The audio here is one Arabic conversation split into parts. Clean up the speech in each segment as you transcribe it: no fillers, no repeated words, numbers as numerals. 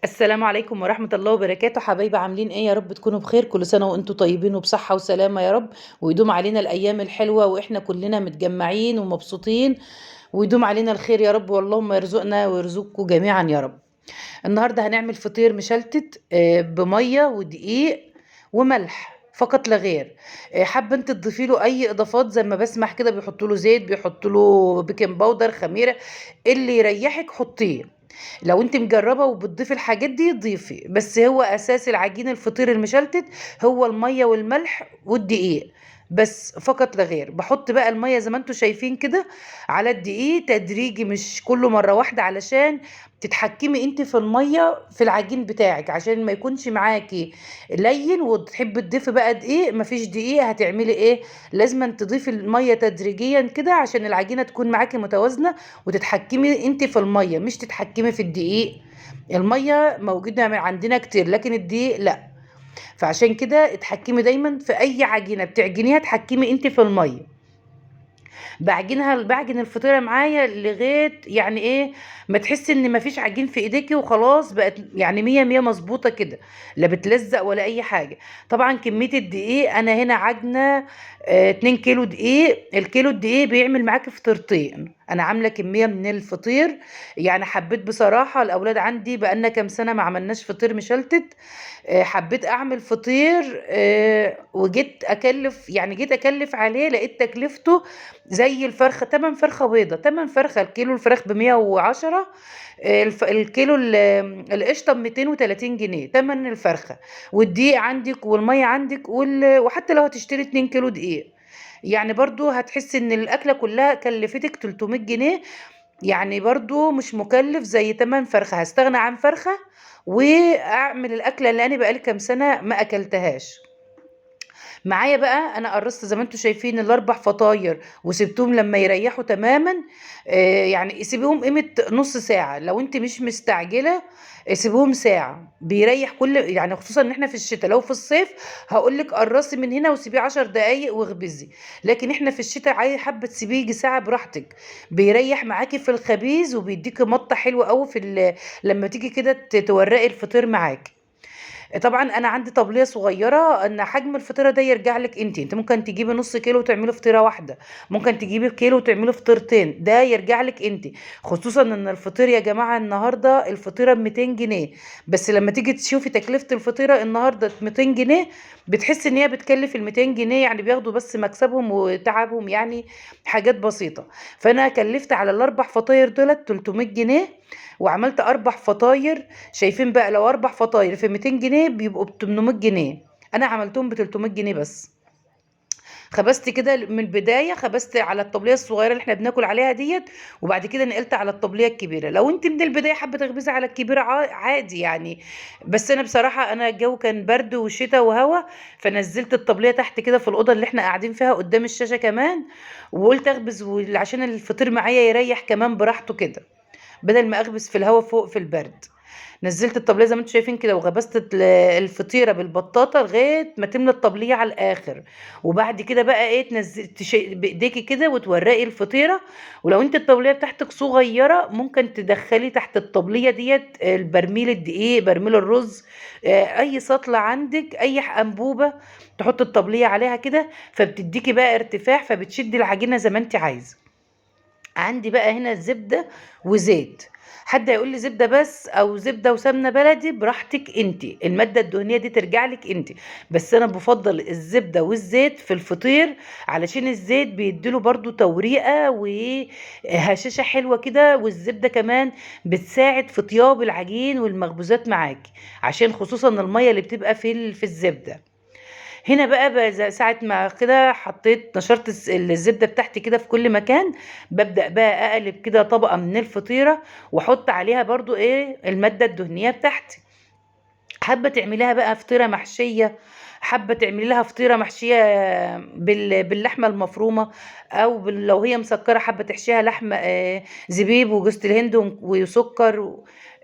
السلام عليكم ورحمة الله وبركاته. حبايبي عاملين ايه؟ يا رب تكونوا بخير. كل سنة وانتم طيبين وبصحة وسلامة يا رب، ويدوم علينا الأيام الحلوة واحنا كلنا متجمعين ومبسوطين، ويدوم علينا الخير يا رب، واللهم يرزقنا ويرزقكم جميعا يا رب. النهاردة هنعمل فطير مشلتت بمية ودقيق وملح فقط لا غير. حابة انت تضيفي له اي اضافات، زي ما بسمح كده بيحطوا له زيت، بيحطوا له بيكنج باودر، خميرة، اللي يريحك حطيه. لو انت مجربة وبتضيفي الحاجات دي ضيفي، بس هو اساس العجين الفطير المشلتت هو المية والملح والدقيق، بس فقط لا غير. بحط بقى المية زي ما انتوا شايفين كده على الدقيق تدريجي، مش كله مرة واحدة، علشان تتحكمي انت في المية في العجين بتاعك، عشان ما يكونش معاكي لين وتحبي تضيفي بقى دقيق مفيش دقيق. هتعملي ايه؟ لازم تضيفي المية تدريجيا كده عشان العجينة تكون معاكي متوازنة، وتتحكمي انت في المية مش تتحكمي في الدقيق. المية موجودة عندنا كتير لكن الدقيق لا. فعشان كده اتحكمي دايما في اي عجينة بتعجنيها، اتحكمي انت في المية. بعجن الفطيره معايا لغايه يعني ايه، ما تحسي ان مفيش عجين في ايديكي وخلاص بقت يعني مية مية مظبوطه كده، لا بتلزق ولا اي حاجه. طبعا كميه الدقيق انا هنا عجنه 2 كيلو دقيق. الكيلو الدقيق بيعمل معاكي فطيرتين. انا عامله كميه من الفطير، يعني حبيت بصراحه الاولاد عندي بقالنا كام سنه ما عملناش فطير مشلتت. حبيت اعمل فطير، وجيت اكلف، يعني جيت اكلف عليه لقيت تكلفته زي الفرخه، تمن فرخه بيضه، تمن فرخه الكيلو الفراخ ب 110. الكيلو القشطه ب 230 جنيه تمن الفرخه. والدقيق عندك والميه عندك وحتى لو هتشتري 2 كيلو دقيق، يعني برضو هتحس ان الاكله كلها كلفتك 300 جنيه. يعني برضو مش مكلف زي تمن فرخة. هستغنى عن فرخة واعمل الاكلة اللي انا بقالي كام سنة ما اكلتهاش. معايا بقى انا قرصت زي ما انتم شايفين الاربع فطاير وسبتهم لما يريحوا تماما. يعني سيبيهم قيمة نص ساعة لو انت مش مستعجلة. سيبوهم ساعة بيريح كل، يعني خصوصا ان احنا في الشتاء. لو في الصيف هقولك قرصي من هنا وسيبيه 10 دقايق واخبزي، لكن احنا في الشتاء عايز حابة تسيبيه يجي ساعة براحتك. بيريح معاكي في الخبيز وبيديكي مطة حلوة قوي لما تيجي كده تورقي الفطير معاكي. طبعا انا عندي طبليه صغيره، ان حجم الفطيره ده يرجع لك انت ممكن تجيبي نص كيلو وتعملي فطيره واحده، ممكن تجيبي كيلو وتعملي فطيرتين، ده يرجع لك انت. خصوصا ان الفطير يا جماعه النهارده الفطيره ب 200 جنيه. بس لما تيجي تشوفي تكلفه الفطيره النهارده 200 جنيه، بتحس ان هي بتكلف ال 200 جنيه، يعني بياخدوا بس مكسبهم وتعبهم، يعني حاجات بسيطه. فانا كلفت على الاربع فطاير دولت 300 جنيه، وعملت اربع فطاير. شايفين بقى لو اربع فطاير في 200 جنيه بيبقوا ب 800 جنيه، انا عملتهم ب 300 جنيه بس. خبزت كده من البدايه، خبزت على الطبليه الصغيره اللي احنا بناكل عليها ديت، وبعد كده نقلت على الطبليه الكبيره. لو انت من البدايه حابه تخبزي على الكبيره عادي يعني. بس انا بصراحه انا الجو كان برد وشتاء وهوا، فنزلت الطبليه تحت كده في الاوضه اللي احنا قاعدين فيها قدام الشاشه كمان، وقلت اخبز عشان الفطير معايا يريح كمان براحته كده، بدل ما اخبز في الهوا فوق في البرد. نزلت الطبليه زي ما انتم شايفين كده، وغبست الفطيره بالبطاطا لغايه ما تملى الطبليه على الاخر. وبعد كده بقى ايه، تنزل بايديكي كده وتورقي الفطيره. ولو انت الطبليه بتاعتك صغيره ممكن تدخلي تحت الطبليه ديت البرميل الدقيق، برميل الرز، اي سطله عندك، اي انبوبه، تحط الطبليه عليها كده، فبتديكي بقى ارتفاع، فبتشدي العجينه زي ما انت عايزه. عندي بقى هنا زبدة وزيت. حد هيقول لي زبدة بس او زبدة وسمنة بلدي، براحتك انت، المادة الدهنية دي ترجع لك انت. بس انا بفضل الزبدة والزيت في الفطير، علشان الزيت بيديله برضو توريقة وهشاشة حلوة كده، والزبدة كمان بتساعد في طياب العجين والمخبوزات معاكي، عشان خصوصا المية اللي بتبقى في الزبدة. هنا بقى ساعة ما كده حطيت نشرت الزبدة بتاعتي كده في كل مكان، ببدأ بقى أقلب كده طبقة من الفطيرة، واحط عليها برضو ايه المادة الدهنية بتاعتي. حابة تعمليها بقى فطيرة محشية، حابة تعملي لها فطيرة محشية باللحمة المفرومة، أو لو هي مسكرة حابة تحشيها لحمة زبيب وجوز الهند وسكر.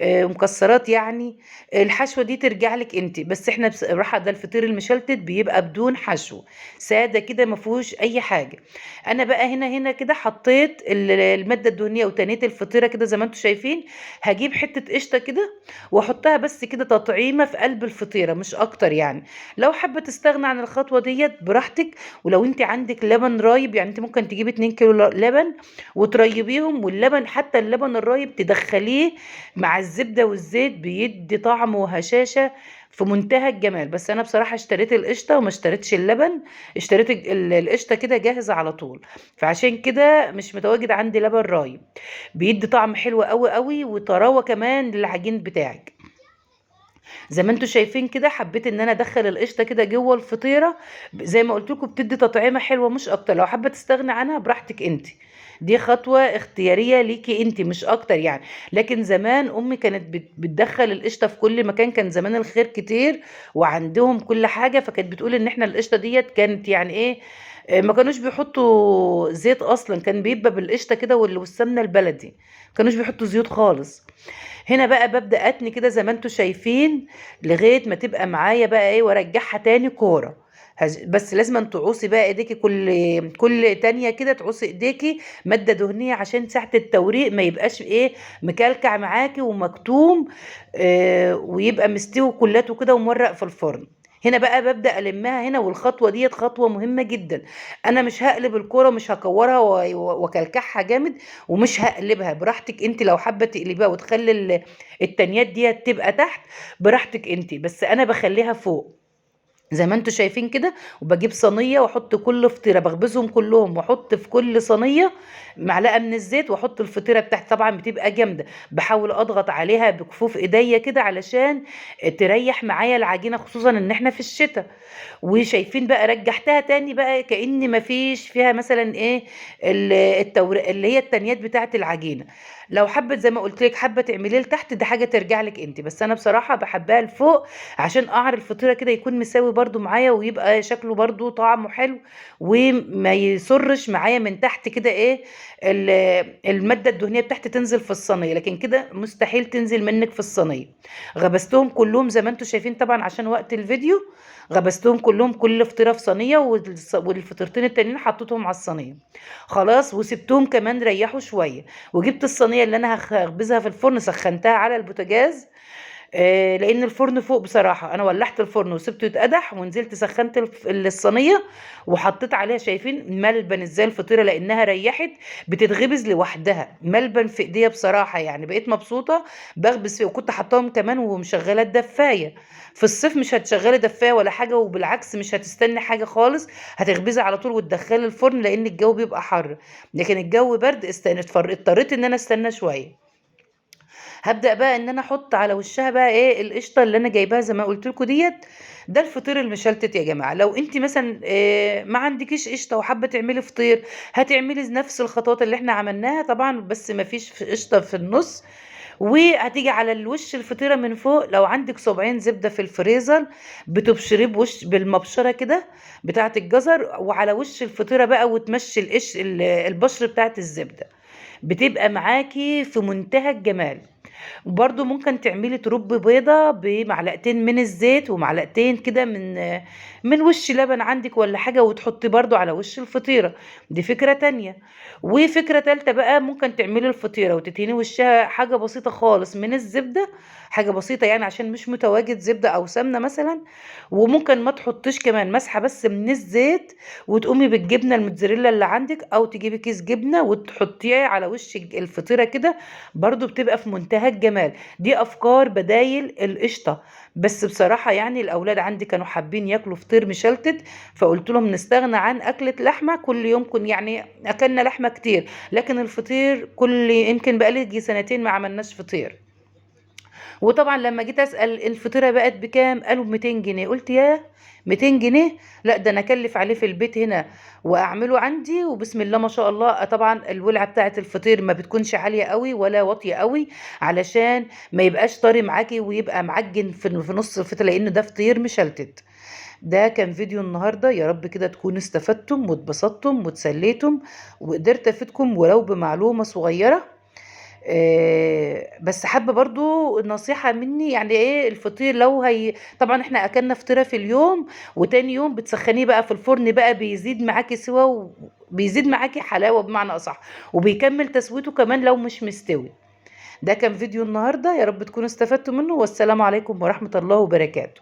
مكسرات يعني. الحشوة دي ترجع لِك أنتِ، بس إحنا بصراحة ده الفطير المشلتت بيبقى بدون حشو، سادة كده ما فيهوش أي حاجة. أنا بقى هنا كده حطيت المادة الدهنية وتنيت الفطيرة كده زي ما أنتم شايفين. هاجيب حتة قشطة كده وأحطها بس كده تطعيمة في قلب الفطيرة مش أكتر يعني. لو حابة تستغنى عن الخطوة ديّة براحتك، ولو أنتِ عندِك لبن رايب يعني أنتِ ممكن تجيبي 2 كيلو لبن وتريّبيهم، واللبن حتى اللبن الرايب تدخّليه مع الزبدة والزيت بيدّي طعم وهشاشة في منتهى الجمال. بس أنا بصراحة اشتريت القشطة وما اشتريتش اللبن، اشتريت القشطة كده جاهزة على طول، فعشان كده مش متواجد عندي لبن رايب. بيدّي طعم حلو أوي، أوي وطراوة كمان للعجين بتاعِك. زي ما أنتم شايفين كده حبيت إن أنا أدخّل القشطة كده جوّه الفطيرة، زي ما قُلت لكم بتدّي تطعيمة حلوة مش أكتر. لو حابة تستغني عنها براحتك أنتِ، دي خطوة اختيارية ليكِ أنتِ مش أكتر يعني. لكن زمان أمي كانت بتدخّل القشطة في كل مكان، كان زمان الخير كتير وعندهم كل حاجة، فكانت بتقول إن إحنا القشطة ديّة كانت يعني إيه، ما كانوش بيحطّوا زيت أصلًا، كان بيبقى بالقشطة كده والسمنة البلدي، ما كانوش بيحطّوا زيوت خالص. هنا بقى بابدأ أتني كده زي ما أنتم شايفين لغاية ما تبقى معايا بقى إيه وأرجّعها تاني كورة. بس لازمًا تعوصي بقى إيديكِ كل تانية كده تعوصي إيديكِ مادة دهنية عشان ساعة التوريق ما يبقاش إيه، مكلكع معاكِ ومكتوم، ويبقى مستوي كُلّاته كده ومورّق في الفرن. هنا بقى بابدأ ألمّها هنا، والخطوة ديّة خطوة مهمة جدًا. أنا مش هاقلب الكورة ومش هاكوّرها وأكلكعها جامد ومش هاقلبها، براحتك أنتِ لو حابة تقلبيها وتخلّي التانيات ديّة تبقى تحت براحتك أنتِ، بس أنا باخلّيها فوق. زي ما أنتم شايفين كده، وباجيب صينية وأحط كل فطيرة باخبزهم كلّهم وأحط في كل صينية معلقة من الزيت وأحط الفطيرة بتاعتي، طبعًا بتبقى جامدة. باحاول أضغط عليها بكفوف إيديّا كده علشان تريّح معايا العجينة، خصوصًا إن إحنا في الشتا. وشايفين بقى رجّعتها تاني بقى كأن ما فيش فيها مثلًا إيه، اللي هي التانيات بتاعة العجينة. لو حابة زي ما قُلت لِك حابة تعمليه لتحت دي حاجة ترجع لِك أنتِ، بس أنا بصراحة باحبّها لفوق عشان قعر الفطيرة كده يكون مساوي برضه معايا ويبقى شكله برضه طعمه حلو، وما يصُرّش معايا من تحت كده إيه، ال المادة الدهنية بتاعتي تنزل في الصينية، لكن كده مستحيل تنزل منِّك في الصينية. غمستهم كلّهم زي ما أنتم شايفين طبعًا عشان وقت الفيديو، غمستهم كلّهم كل فطيرة في صينية والفطيرتين التانيين حطيتهم على الصينية. خلاص وسِبتهم كمان ريّحوا شوية، وجِبت الصينية اللي أنا هاخبزها في الفرن سخّنتها على البوتاجاز، لإن الفرن فوق بصراحة، أنا ولّعت الفرن وسِبته يتقدح ونزلت سخّنت الصينية وحطيت عليها شايفين ملبن إزاي الفطيرة لإنها ريّحت بتتخبز لوحدها، ملبن في إيديّا بصراحة يعني بقيت مبسوطة باخبز فيه، وكنت حاطاهم كمان ومشغّلة الدفّاية. في الصيف مش هتشغّلي دفّاية ولا حاجة، وبالعكس مش هتستني حاجة خالص، هتخبزي على طول وتدخّلي الفرن لإن الجو بيبقى حَر. لكن الجو برد اضطريت إن أنا أستنى شوية. هابدأ بقى إن أنا أحُط على وشّها بقى إيه، القشطة اللي أنا جايباها زي ما قُلت لكم ديّة. ده الفطير المشلتت يا جماعة. لو أنتِ مثلًا ما عندكيش قشطة وحابة تعملي فطير، هتعملي نفس الخطوات اللي إحنا عملناها طبعًا بس ما فيش قشطة في النُص. وهتيجي على الوش الفطيرة من فوق لو عندِك صُباعين زبدة في الفريزر بتبشريه بالمبشرة كده بتاعة الجزر، وعلى وش الفطيرة بقى وتمشّي البشر بتاعة الزبدة، بتبقى معاكِ في منتهى الجمال. وبرضه ممكن تعملي ترُبّي بيضة بمعلقتين من الزيت ومعلقتين كده من وش لبن عندِك والّا حاجة وتحطّيه برضه على وش الفطيرة، دي فكرة تانية. وفكرة تالتة بقى ممكن تعملي الفطيرة وتدهني وشّها حاجة بسيطة خالص من الزبدة، حاجة بسيطة يعني عشان مش متواجد زبدة أو سمنة مثلًا، وممكن ما تحطّيش كمان مسحة بس من الزيت، وتقومي بالجبنة الموتزاريلا اللي عندِك أو تجيبي كيس جبنة وتحطّيه على وش الفطيرة كده، برضه بتبقى في منتهى الجمال. دي أفكار بدايل القشطة. بس بصراحة يعني الأولاد عندي كانوا حابين ياكلوا فطير مشلتت، فقُلت لهم نستغنى عن أكلة لحمة كل يوم يعني أكلنا لحمة كتير، لكن الفطير يمكن بقى لي ييجي سنتين ما عملناش فطير. وطبعًا لمّا جيت أسأل الفطيرة بقت بكام؟ قالوا ب200 جنيه، قُلت ياه! 200 جنيه! لأ ده أنا أكلِّف عليه في البيت هنا وأعمله عندي وبسم الله ما شاء الله. طبعًا الولعة بتاعة الفطير ما بتكونش عالية أوي ولا واطية أوي، علشان ما يبقاش طري معاكِ ويبقى معجِّن في نُص الفطيرة، لإن ده فطير مشلتت. ده كان فيديو النهارده، يا رب كده تكونوا استفدتم واتبسطتم واتسليتم، وقدرت أفيدكم ولو بمعلومة صغيرة. بس حابة برضو نصيحة مني، يعني ايه الفطير لو هي طبعا احنا اكلنا فطيرة في اليوم، وتاني يوم بتسخنيه بقى في الفرن بقى بيزيد معاكي سوا، وبيزيد معاكي حلاوة بمعنى اصح، وبيكمل تسويته كمان لو مش مستوي. ده كان فيديو النهاردة، يا رب تكونوا استفدتوا منه، والسلام عليكم ورحمة الله وبركاته.